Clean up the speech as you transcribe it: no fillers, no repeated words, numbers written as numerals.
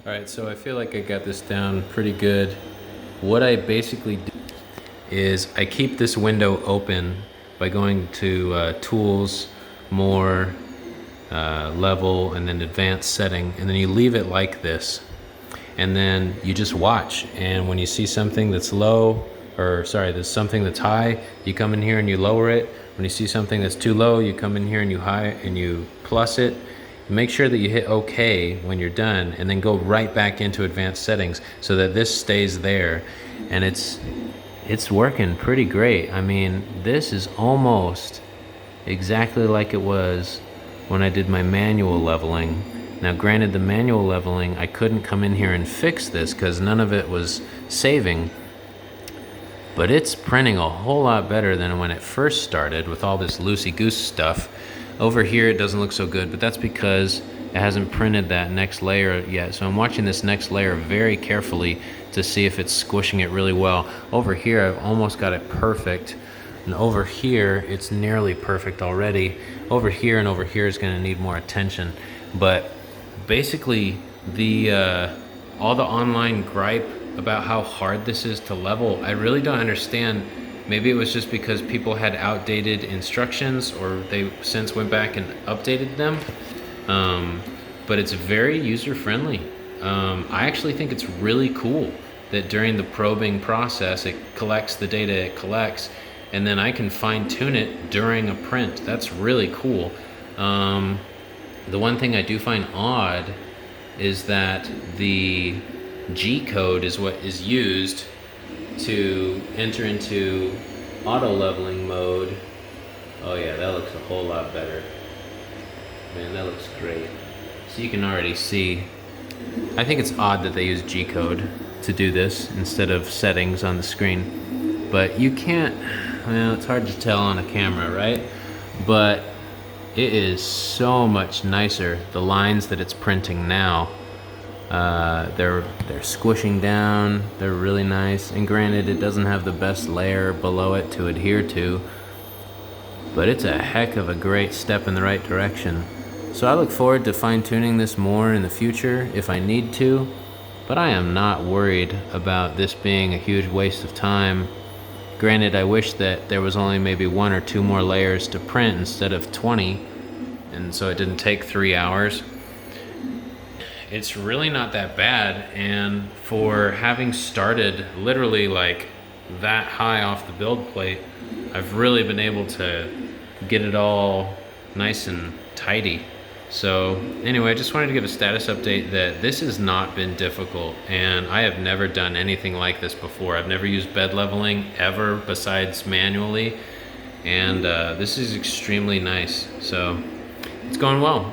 All right, so I feel like I got this down pretty good. What I basically do is I keep this window open by going to Tools, More, Level, and then Advanced Setting, and then you leave it like this. And then you just watch, and when you see something that's low, or sorry, there's something that's high, you come in here and you lower it. When you see something that's too low, you come in here and you plus it. Make sure that you hit OK when you're done, and then go right back into advanced settings so that this stays there. And it's working pretty great. I mean, this is almost exactly like it was when I did my manual leveling. Now granted, the manual leveling, I couldn't come in here and fix this because none of it was saving, but it's printing a whole lot better than when it first started with all this loosey-goose stuff. Over here it doesn't look so good, but that's because it hasn't printed that next layer yet. So I'm watching this next layer very carefully to see if it's squishing it really well. Over here I've almost got it perfect, and over here it's nearly perfect already. Over here and over here is going to need more attention. But basically, all the online gripe about how hard this is to level, I really don't understand. Maybe it was just because people had outdated instructions, or they since went back and updated them. But it's very user-friendly. I actually think it's really cool that during the probing process, it collects the data it collects, and then I can fine-tune it during a print. That's really cool. The one thing I do find odd is that the G code is what is used to enter into auto leveling mode. Oh yeah, that looks a whole lot better. Man, that looks great. So you can already see, I think it's odd that they use G code to do this instead of settings on the screen. But you can't, well, it's hard to tell on a camera, right? But it is so much nicer. The lines that it's printing now, they're squishing down. They're really nice. And granted, it doesn't have the best layer below it to adhere to, but it's a heck of a great step in the right direction. So I look forward to fine-tuning this more in the future if I need to, but I am not worried about this being a huge waste of time. Granted, I wish that there was only maybe 1 or 2 more layers to print instead of 20, and so it didn't take 3 hours. It's really not that bad, and for having started literally like that high off the build plate, I've really been able to get it all nice and tidy. So anyway, I just wanted to give a status update that this has not been difficult, and I have never done anything like this before. I've never used bed leveling ever besides manually, and this is extremely nice. So it's going well.